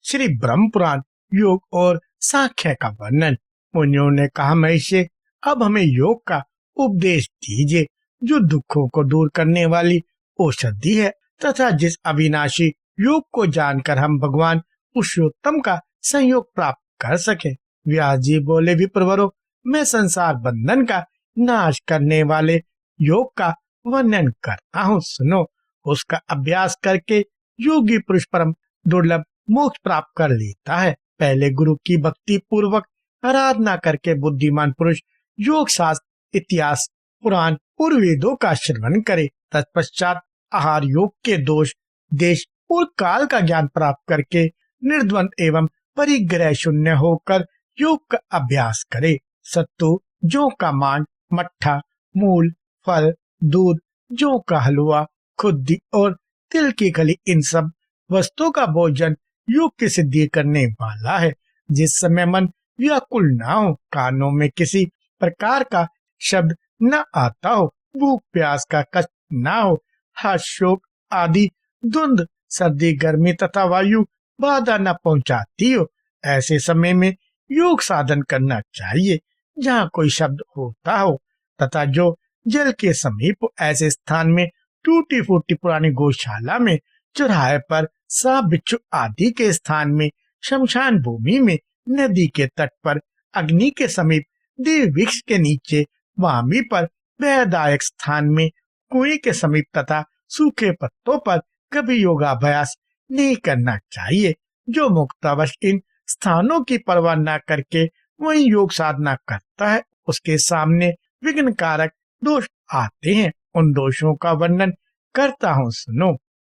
श्री ब्रह्म पुराण योग और सांख्य का वर्णन। मुनियों ने कहा, महर्षि, अब हमें योग का उपदेश दीजिए, जो दुखों को दूर करने वाली औषधि है तथा जिस अविनाशी योग को जानकर हम भगवान पुरुषोत्तम का संयोग प्राप्त कर सके। व्यास जी बोले, विप्रवरों, मैं संसार बंधन का नाश करने वाले योग का वर्णन करता हूँ, सुनो। उसका अभ्यास करके योगी पुरुष परम दुर्लभ मोक्ष प्राप्त कर लेता है। पहले गुरु की भक्ति पूर्वक आराधना करके बुद्धिमान पुरुष योग शास्त्र, इतिहास, पुराण और वेदों का श्रवण करे। तत्पश्चात आहार योग के दोष, देश और काल का ज्ञान प्राप्त करके निर्द्वंद एवं परिग्रह शून्य होकर योग का अभ्यास करे। सत्तू, जौ का मान, मट्ठा, मूल, फल, दूध, जौ का हलवा, खुद्दी और तिल की खली, इन सब वस्तुओं का भोजन योग की सिद्धि करने वाला है। जिस समय मन व्याकुल न हो, कानों में किसी प्रकार का शब्द न आता हो, भूख प्यास का कष्ट न हो, हर्ष शोक आदि द्वंद, सर्दी गर्मी तथा वायु बाधा न पहुंचाती हो, ऐसे समय में योग साधन करना चाहिए। जहाँ कोई शब्द होता हो तथा जो जल के समीप हो, ऐसे स्थान में टूटी फूटी पुरानी गौशाला में, चौराहे पर, सांप बिच्छू आदि के स्थान में, शमशान भूमि में, नदी के तट पर, अग्नि के समीप, देव वृक्ष के नीचे, वामी पर, भयदायक स्थान में, कुएं के समीप तथा सूखे पत्तों पर कभी योगाभ्यास नहीं करना चाहिए। जो मुक्तावश इन स्थानों की परवाह न करके वही योग साधना करता है, उसके सामने विघ्न कारक दोष आते हैं। उन दोषों का वर्णन करता हूँ, सुनो।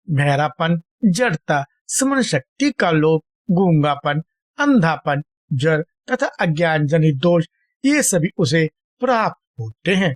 बहरापन, जड़ता, स्मरण शक्ति का लोप, गूंगापन, अंधापन, जड़ तथा अज्ञान जनित दोष, ये सभी उसे प्राप्त होते हैं।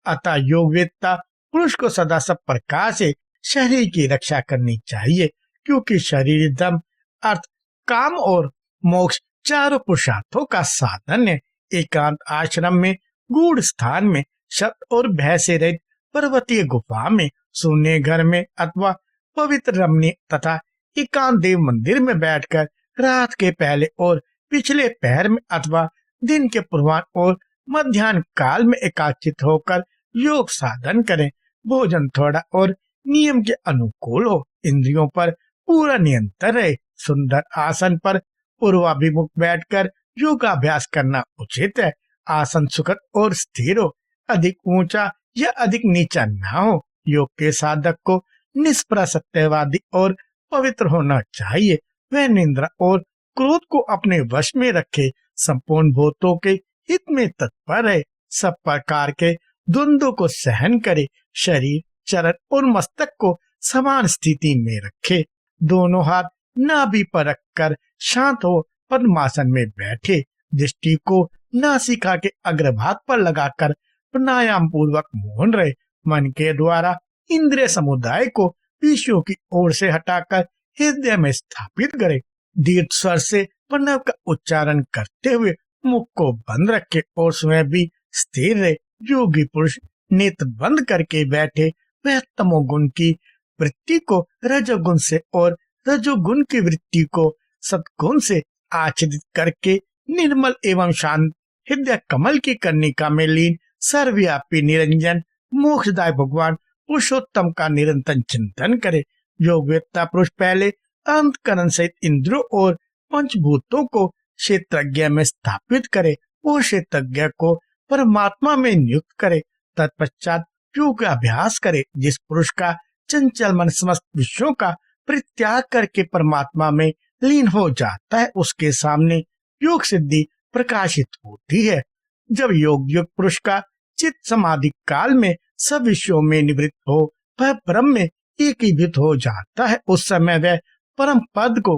अतः योगवेत्ता पुरुष को सदा सब प्रकार से शरीर की रक्षा करनी चाहिए, क्योंकि शरीर धर्म, अर्थ, काम और मोक्ष चारों पुरुषार्थों का साधन है। एकांत आश्रम में, गूढ़ स्थान में, शब्द और भय से रहित पर्वतीय गुफा में, शून्य घर में अथवा पवित्र रमणीय तथा एकांत देव मंदिर में बैठकर रात के पहले और पिछले पहर में अथवा दिन के पूर्वाह्न और मध्याह्न काल में एकाग्रचित होकर योग साधन करें। भोजन थोड़ा और नियम के अनुकूल हो, इंद्रियों पर पूरा नियंत्रण रहे। सुंदर आसन पर पूर्वाभिमुख बैठकर योगाभ्यास करना उचित है। आसन सुखद और स्थिर हो, अधिक ऊंचा या अधिक नीचा न हो। योग के साधक को निष्प्रह, सत्यवादी और पवित्र होना चाहिए। वह निंद्रा और क्रोध को अपने वश में रखे, संपूर्ण भूतों के हित में तत्पर है, सब प्रकार के द्वंद्वों को सहन करे, शरीर, चरण और मस्तक को समान स्थिति में रखे, दोनों हाथ नाभि पर रखकर शांत हो पद्मासन में बैठे, दृष्टि को नासिका के अग्रभाग पर लगाकर प्राणायाम पूर्वक मौन रहे, मन के द्वारा इंद्रिय समुदाय को विषयों की ओर से हटाकर हृदय में स्थापित करे, दीर्घ स्वर से प्रणव का उच्चारण करते हुए मुख को बंद रखे और स्वयं भी स्थिर रहे। योगी पुरुष नेत्र बंद करके बैठे, वह तमोगुण की वृत्ति को रजोगुण से और रजोगुण की वृत्ति को सद्गुण से आच्छादित करके निर्मल एवं शांत हृदय कमल की कर्णिका में लीन सर्वव्यापी निरंजन मोक्षदाय भगवान पुरुषोत्तम का निरंतर चिंतन करे। योगवेत्ता पुरुष पहले अंतकरण सहित इंद्रियों और पंचभूतों को क्षेत्रज्ञ में स्थापित करे और क्षेत्रज्ञ को परमात्मा में नियुक्त करे। तत्पश्चात योग अभ्यास करे। जिस पुरुष का चंचल मन समस्त विषयों का परित्याग करके परमात्मा में लीन हो जाता है, उसके सामने योग सिद्धि प्रकाशित होती है। जब योग युक्त पुरुष का चित्त समाधि काल में सब विषयों में निवृत्त हो, वह ब्रह्म में एकीभूत हो जाता है, उस समय वह परम पद को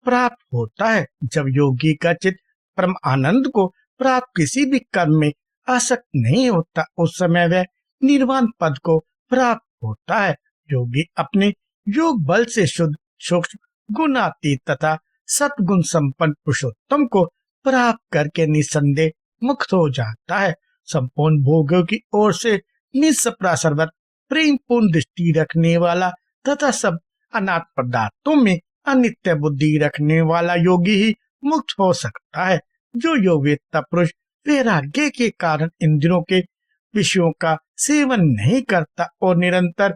प्राप्त होता है। जब योगी का चित्त परम आनंद को प्राप्त किसी भी कर्म में आसक्त नहीं होता, उस समय वह निर्वाण पद को प्राप्त होता है। योगी अपने योग बल से शुद्ध, सूक्ष्म, गुणातीत तथा सतगुण संपन्न पुरुषोत्तम को प्राप्त करके निसंदेह मुक्त हो जाता है। संपूर्ण भोगों की ओर से निष्प्रह, सर्वत्र प्रेम पूर्ण दृष्टि रखने वाला तथा सब अनाथ पदार्थों में अनित्य बुद्धि रखने वाला योगी ही मुक्त हो सकता है। जो योगवेत्ता पुरुष वैराग्य के कारण इंद्रियों के विषयों का सेवन नहीं करता और निरंतर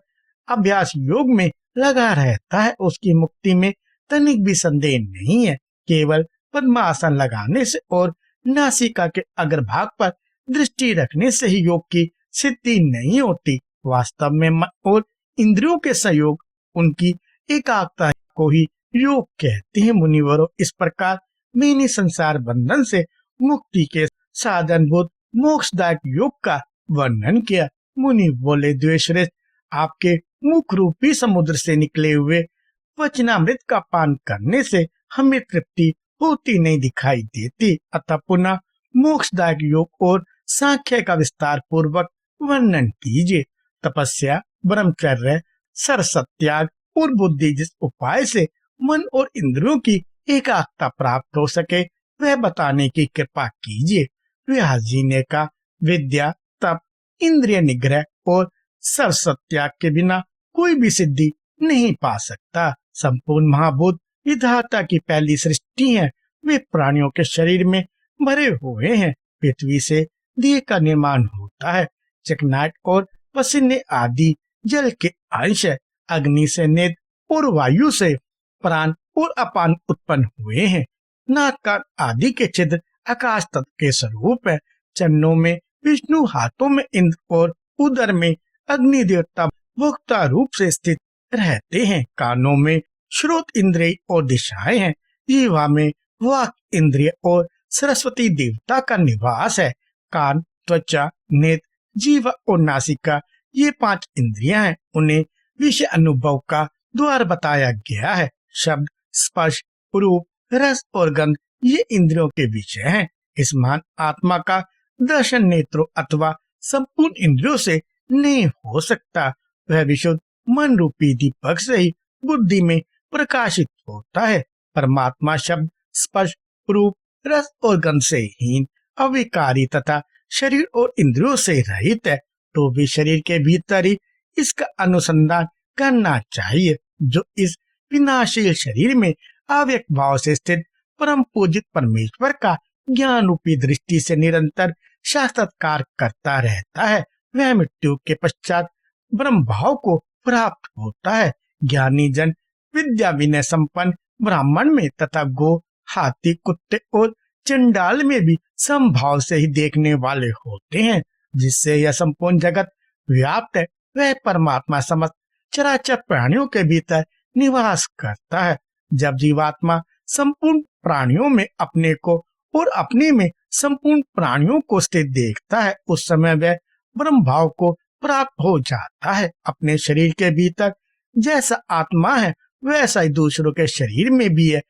अभ्यास योग में लगा रहता है, उसकी मुक्ति में तनिक भी संदेह नहीं है। केवल पद्मासन लगाने से और नासिका के अग्रभाग पर दृष्टि रखने से ही योग की सिद्धि नहीं होती। वास्तव में मन और इंद्रियों के सहयोग, उनकी एकाग्रता को ही योग कहते हैं। मुनिवरों, इस प्रकार मैंने संसार बंधन से मुक्ति के साधनभूत मोक्षदायक योग का वर्णन किया। मुनि बोले, द्वेषश्रेष्ठ, आपके मुख रूपी समुद्र से निकले हुए वचनामृत का पान करने से हमें तृप्ति होती नहीं दिखाई देती, अतः पुनः मोक्षदायक योग और सांख्य का विस्तार पूर्वक वर्णन कीजिए। तपस्या, ब्रह्मचर्य, सरसत त्याग और बुद्धि जिस उपाय से मन और इंद्रियों की एकाग्रता प्राप्त हो सके वह बताने की कृपा कीजिए। व्यास जी ने कहा, विद्या, तप, इंद्रिय निग्रह और सरसत त्याग के बिना कोई भी सिद्धि नहीं पा सकता। संपूर्ण महाभूत विधाता की पहली सृष्टि है। वे प्राणियों के शरीर में भरे हुए हैं। पृथ्वी से देह का निर्माण होता है। चिकनाहट और पसीने आदि जल के अंश है। अग्नि से नेद और वायु से प्राण और अपान उत्पन्न हुए हैं। नाक, कान आदि के छिद्र आकाश तत्व के स्वरूप है। चरणों में विष्णु, हाथों में इंद्र और उदर में अग्नि देवता भोक्ता रूप से स्थित रहते हैं। कानों में श्रोत इंद्रिय और दिशाएं हैं। जीवा में वाक इंद्रिय और सरस्वती देवता का निवास है। कान, त्वचा, नेत्र, जीवा और नासिका, ये 5 इंद्रियां हैं। उन्हें विषय अनुभव का द्वार बताया गया है। शब्द, स्पर्श, रूप, रस और गंध ये इंद्रियों के विषय हैं। इस महान आत्मा का दर्शन नेत्रों अथवा संपूर्ण इंद्रियों से नहीं हो सकता। वह विशुद्ध मन रूपी दीपक से ही बुद्धि में प्रकाशित होता है। परमात्मा शब्द, स्पर्श, रूप, रस और गंध से हीन, अविकारी तथा शरीर और इंद्रियों से रहित है, तो भी शरीर के भीतर ही इसका अनुसंधान करना चाहिए। जो इस विनाशील शरीर में अव्यक्त भाव से स्थित परम पूजित परमेश्वर का ज्ञान रूपी दृष्टि से निरंतर साक्षात्कार करता रहता है, वह मृत्यु के पश्चात ब्रह्म भाव को प्राप्त होता है। ज्ञानी जन विद्या विनय संपन्न ब्राह्मण में तथा गो, हाथी, कुत्ते और चंडाल में भी समभाव से ही देखने वाले होते हैं। जिससे यह संपूर्ण जगत व्याप्त है, वह परमात्मा समस्त चराचर प्राणियों के भीतर निवास करता है। जब जीवात्मा संपूर्ण प्राणियों में अपने को और अपने में संपूर्ण प्राणियों को स्थित देखता है, उस समय वह ब्रह्म भाव को प्राप्त हो जाता है। अपने शरीर के भीतर जैसा आत्मा है वैसा ही दूसरों के शरीर में भी है।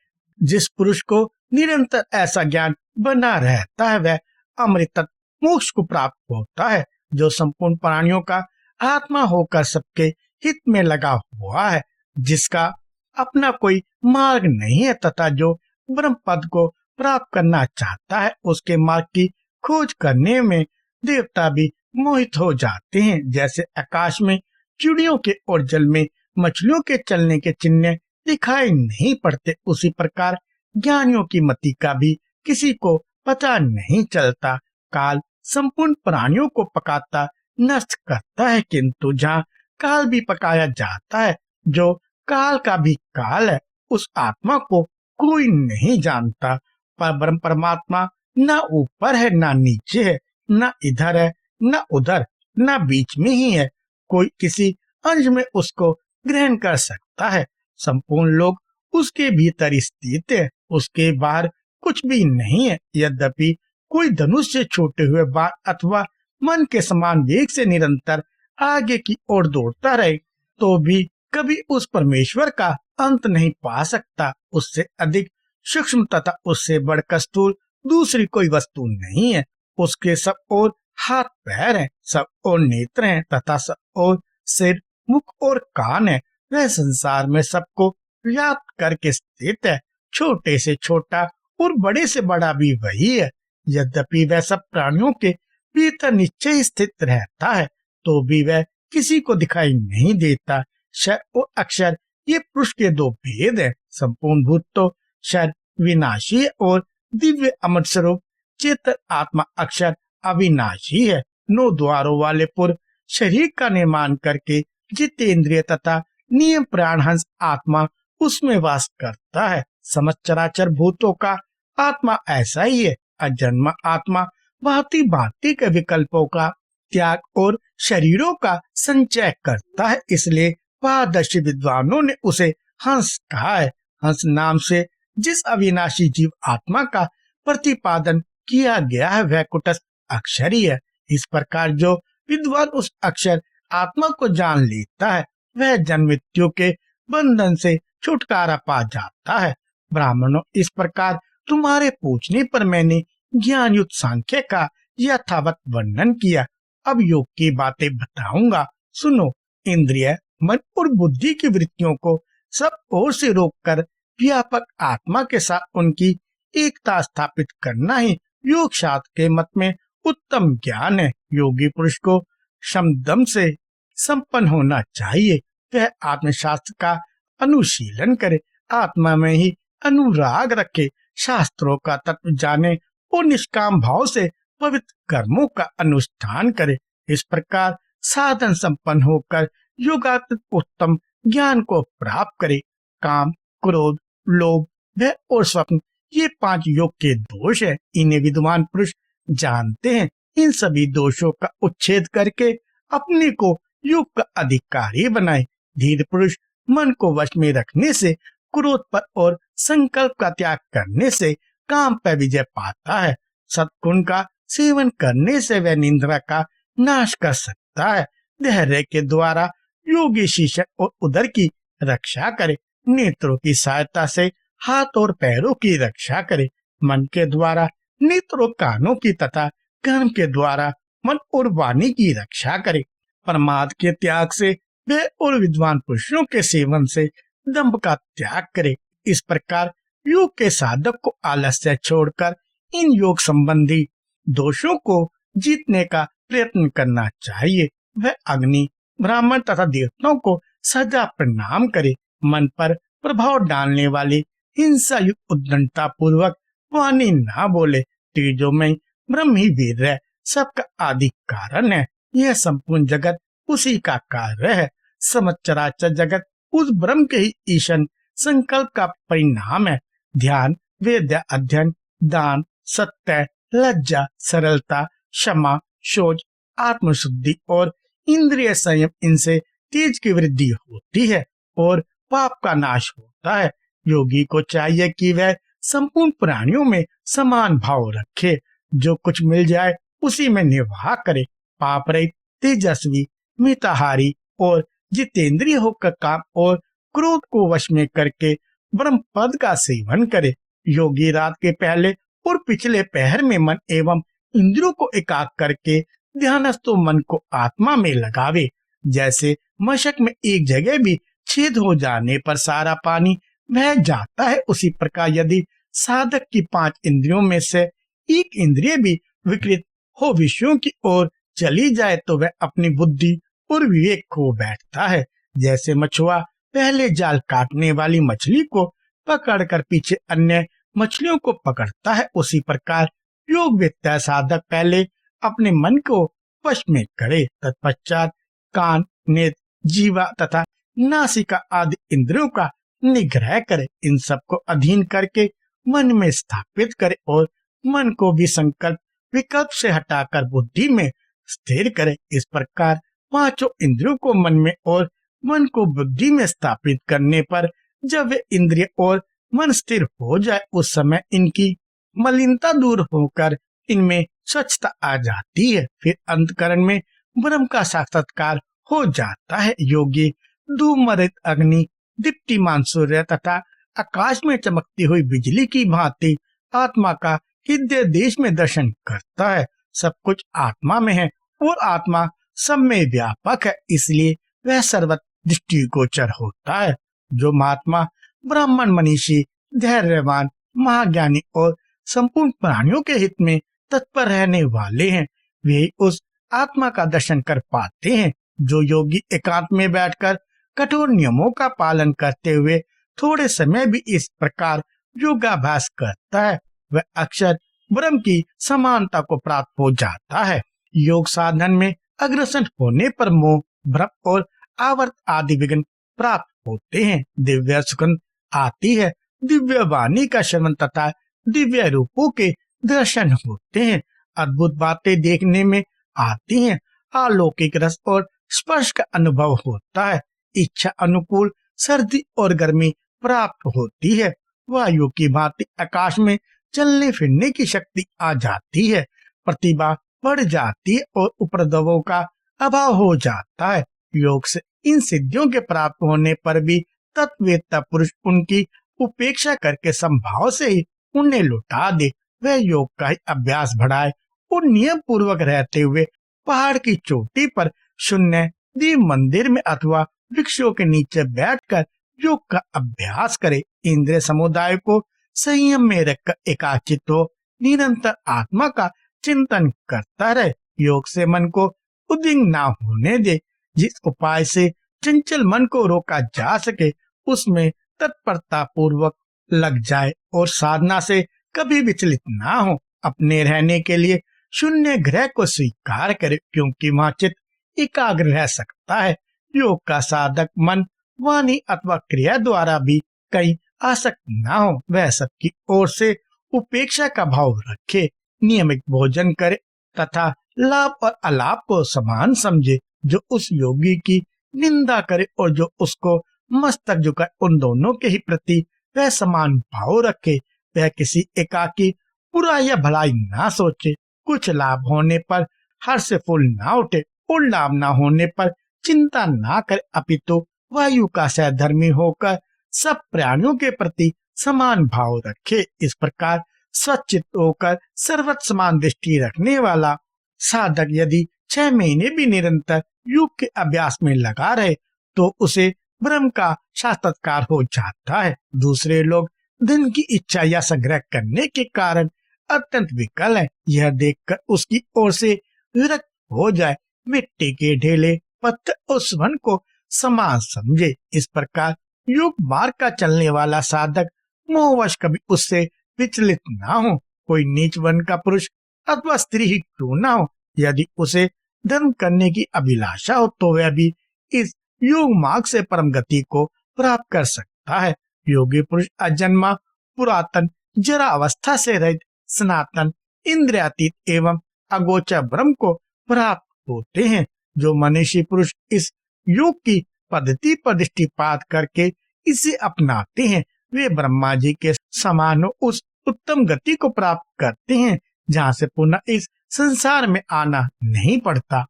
जिस पुरुष को निरंतर ऐसा ज्ञान बना रहता है वह अमृत मोक्ष को प्राप्त होता है। जो संपूर्ण प्राणियों का आत्मा होकर सबके हित में लगा हुआ है, जिसका अपना कोई मार्ग नहीं है तथा जो ब्रह्म पद को प्राप्त करना चाहता है, उसके मार्ग की खोज करने में देवता भी मोहित हो जाते हैं। जैसे आकाश में चिड़ियों के और जल में मछलियों के चलने के चिन्ह दिखाई नहीं पड़ते, उसी प्रकार ज्ञानियों की मति का भी किसी को पता नहीं चलता। काल संपूर्ण प्राणियों को पकाता नष्ट करता है, किंतु जहाँ काल भी पकाया जाता है, जो काल का भी काल है, उस आत्मा को कोई नहीं जानता। पर ब्रह्म परमात्मा न ऊपर है न नीचे है, न इधर है न उधर, न बीच में ही है। कोई किसी अंश में उसको ग्रहण कर सकता है। संपूर्ण लोग उसके भीतर स्थित है, उसके बाहर कुछ भी नहीं है। यद्यपि कोई धनुष से छूटे हुए बाण अथवा मन के समान वेग से निरंतर आगे की ओर दौड़ता रहे, तो भी कभी उस परमेश्वर का अंत नहीं पा सकता। उससे अधिक सूक्ष्म तथा उससे बढ़कर स्थूल दूसरी कोई वस्तु नहीं है। उसके सब ओर हाथ पैर हैं, सब ओर नेत्र हैं तथा सब ओर सिर, मुख और कान है। वह संसार में सबको व्याप्त करके स्थित है। छोटे से छोटा और बड़े से बड़ा भी वही है। यद्यपि वह सब प्राणियों के भीतर निश्चय स्थित रहता है, तो भी वह किसी को दिखाई नहीं देता। श और अक्षर ये पुरुष के दो भेद है। संपूर्ण भूत तो शर विनाशी है और दिव्य अमर स्वरूप चेतन आत्मा अक्षर अविनाशी है। 9 द्वारों वाले पुर शरीर का निर्माण करके जितेंद्रिय तथा नियम प्राणहंस आत्मा उसमें वास करता है। समस्त चराचर भूतों का आत्मा ऐसा ही है। अजन्मा आत्मा भांति भांति के विकल्पों का त्याग और शरीरों का संचय करता है, इसलिए पारदर्शी विद्वानों ने उसे हंस कहा है। हंस नाम से जिस अविनाशी जीव आत्मा का प्रतिपादन किया गया है वह कुटस्थ अक्षर ही है। इस प्रकार जो विद्वान उस अक्षर आत्मा को जान लेता है वह जन्म मृत्यु के बंधन से छुटकारा पा जाता है। ब्राह्मणों, इस प्रकार तुम्हारे पूछने पर मैंने ज्ञान युक्त सांख्य का यथावत वर्णन किया। अब योग की बातें बताऊंगा, सुनो। इंद्रिय, मन और बुद्धि की वृत्तियों को सब ओर से रोककर व्यापक आत्मा के साथ उनकी एकता स्थापित करना ही योग शास्त्र के मत में उत्तम ज्ञान है। योगी पुरुष को शमदम से संपन्न होना चाहिए। वह आत्मशास्त्र का अनुशीलन करे, आत्मा में ही अनुराग रखे, शास्त्रों का तत्व जाने और निष्काम भाव से पवित्र कर्मों का अनुष्ठान करे। इस प्रकार साधन संपन्न होकर योगात्मक उत्तम ज्ञान को प्राप्त करे। काम, क्रोध, लोभ, भय और स्वप्न, ये 5 योग के दोष है। इन्हें विद्वान पुरुष जानते हैं। इन सभी दोषों का उच्छेद करके अपने को योग का अधिकारी बनाए। धीर पुरुष मन को वश में रखने से, क्रोध पर और संकल्प का त्याग करने से काम पर विजय पाता है। सत्गुण का सेवन करने से वह निंद्रा का नाश कर सकता है। धैर्य के द्वारा योगी शीर्षक और उदर की रक्षा करे। नेत्रों की सहायता से हाथ और पैरों की रक्षा करे। मन के द्वारा नेत्रों, कानों की तथा कर्म के द्वारा मन और वाणी की रक्षा करे। प्रमाद के त्याग से वह और विद्वान पुरुषों के सेवन से दंभ का त्याग करे। इस प्रकार योग के साधक को आलस्य छोड़कर इन योग संबंधी दोषों को जीतने का प्रयत्न करना चाहिए। वह अग्नि, ब्राह्मण तथा देवताओं को सदा प्रणाम करे। मन पर प्रभाव डालने वाली हिंसा युक्त उद्दंडता पूर्वक वाणी ना बोले। तेजोमय ब्रह्म ही वीर है, सबका आदि कारण है। यह संपूर्ण जगत उसी का कार्य है। समस्त चराचर जगत उस ब्रह्म के ही ईशन संकल्प का परिणाम है। ध्यान, वेद अध्ययन, दान, सत्य, लज्जा, सरलता, क्षमा, शौच, आत्मशुद्धि और इंद्रिय संयम, इनसे तेज की वृद्धि होती है और पाप का नाश होता है। योगी को चाहिए कि वह संपूर्ण प्राणियों में समान भाव रखे। जो कुछ मिल जाए उसी में निर्वाह करे। पाप रहित, तेजस्वी, मिताहारी और जितेंद्रिय होकर काम और क्रोध को वश में करके ब्रह्म पद का सेवन करे। योगी रात के पहले और पिछले पहर में मन एवं इंद्रियों को एकाग्र करके ध्यानस्थो मन को आत्मा में लगावे। जैसे मशक में एक जगह भी छेद हो जाने पर सारा पानी बह जाता है, उसी प्रकार यदि साधक की 5 इंद्रियों में से एक इंद्रिय भी विकृत हो विषयों की ओर चली जाए तो वह अपनी बुद्धि और विवेक खो बैठता है। जैसे मछुआ पहले जाल काटने वाली मछली को पकड़कर पीछे अन्य मछलियों को पकड़ता है, उसी प्रकार योग विद्या साधक पहले अपने मन को वश में करे, तत्पश्चात कान, नेत्र, जीवा तथा नासिका आदि इंद्रियों का निग्रह करे। इन सब को अधीन करके मन में स्थापित करे और मन को भी संकल्प विकल्प से हटाकर बुद्धि में स्थिर करे। इस प्रकार 5 इंद्रियों को मन में और मन को बुद्धि में स्थापित करने पर जब वे इंद्रिय और मन स्थिर हो जाए उस समय इनकी मलिनता दूर होकर इनमें स्वच्छता आ जाती है। फिर अंतकरण में ब्रह्म का साक्षात्कार हो जाता है। योगी धूमरित अग्नि, दीप्तिमान सूर्य तथा आकाश में चमकती हुई बिजली की भांति आत्मा का हृदय देश में दर्शन करता है। सब कुछ आत्मा में है और आत्मा सब में व्यापक है, इसलिए वह सर्वत्र दृष्टिगोचर होता है। जो महात्मा, ब्राह्मण, मनीषी, धैर्यवान, महाज्ञानी और संपूर्ण प्राणियों के हित में तत्पर रहने वाले हैं वे उस आत्मा का दर्शन कर पाते हैं। जो योगी एकांत में बैठकर कठोर नियमों का पालन करते हुए थोड़े समय भी इस प्रकार योगाभ्यास करता है, वह अक्सर ब्रह्म की समानता को प्राप्त हो जाता है। योग साधन में अग्रसर होने पर मोह, भ्रम और आवर्त आदि विघ्न प्राप्त होते हैं। दिव्य सुगंध आती है, दिव्य वाणी का श्रवण तथा दिव्य रूपों के दर्शन होते हैं। अद्भुत बातें देखने में आती हैं, अलौकिक रस और स्पर्श का अनुभव होता है। इच्छा अनुकूल सर्दी और गर्मी प्राप्त होती है। वायु की भांति आकाश में चलने फिरने की शक्ति आ जाती है। प्रतिभा बढ़ जाती है और उपद्रवों का अभाव हो जाता है। योग से इन सिद्धियों के प्राप्त होने पर भी तत्ववेत्ता पुरुष उनकी उपेक्षा करके संभाव से ही उन्हें लौटा दे। वह योग का ही अभ्यास बढ़ाए और नियम पूर्वक रहते हुए पहाड़ की चोटी पर शून्य दीप मंदिर में अथवा वृक्षों के नीचे बैठकर योग का अभ्यास करे। इंद्रिय समुदाय को संयम में रखकर एकाचित हो निरंतर आत्मा का चिंतन करता रहे। योग से मन को उद्विग्न ना होने दे। जिस उपाय से चंचल मन को रोका जा सके उसमें तत्परता पूर्वक लग जाए और साधना से कभी विचलित ना हो। अपने रहने के लिए शून्य ग्रह को स्वीकार करे, क्योंकि वहाँ चित्त एकाग्र रह सकता है। योग का साधक मन, वाणी अथवा क्रिया द्वारा भी कहीं आसक्त ना हो। वह सबकी ओर से उपेक्षा का भाव रखे, नियमित भोजन करे तथा लाभ और अलाभ को समान समझे। जो उस योगी की निंदा करे और जो उसको मस्तक झुकाए, उन दोनों के ही प्रति वह समान भाव रखे। वह किसी एकाकी बुरा या भलाई ना सोचे। कुछ लाभ होने पर हर्ष से फूल ना उठे और लाभ ना होने पर चिंता ना करे, अपितु वायु का सहधर्मी होकर सब प्राणियों के प्रति समान भाव रखे। इस प्रकार स्वचित होकर सर्वत्र समान दृष्टि रखने वाला साधक यदि 6 महीने भी निरंतर योग के अभ्यास में लगा रहे तो उसे ब्रह्म का साक्षात्कार हो जाता है। दूसरे लोग धन की इच्छा या संग्रह करने के कारण अत्यंत विकल है, यह देखकर उसकी ओर से विरक्त हो जाए। मिट्टी के ढेले, पत्थर और स्वर्ण को समान समझे। इस प्रकार योग मार्ग का चलने वाला साधक मोहवश कभी उससे विचलित ना हो। कोई नीच वर्ण का पुरुष अथवा स्त्री ही क्यों ना हो, यदि उसे धर्म करने की अभिलाषा हो तो वह भी इस योग मार्ग से परम गति को प्राप्त कर सकता है। योगी पुरुष अजन्मा, पुरातन, जरा अवस्था से रहित, सनातन, इंद्रियातीत एवं अगोचर ब्रह्म को प्राप्त होते हैं। जो मनीषी पुरुष इस योग की पद्धति पर दृष्टिपात करके इसे अपनाते हैं वे ब्रह्मा जी के समान उस उत्तम गति को प्राप्त करते हैं जहाँ से पुनः इस संसार में आना नहीं पड़ता।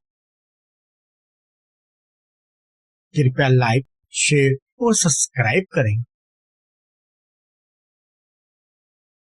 कृपया लाइक, शेयर और सब्सक्राइब करें।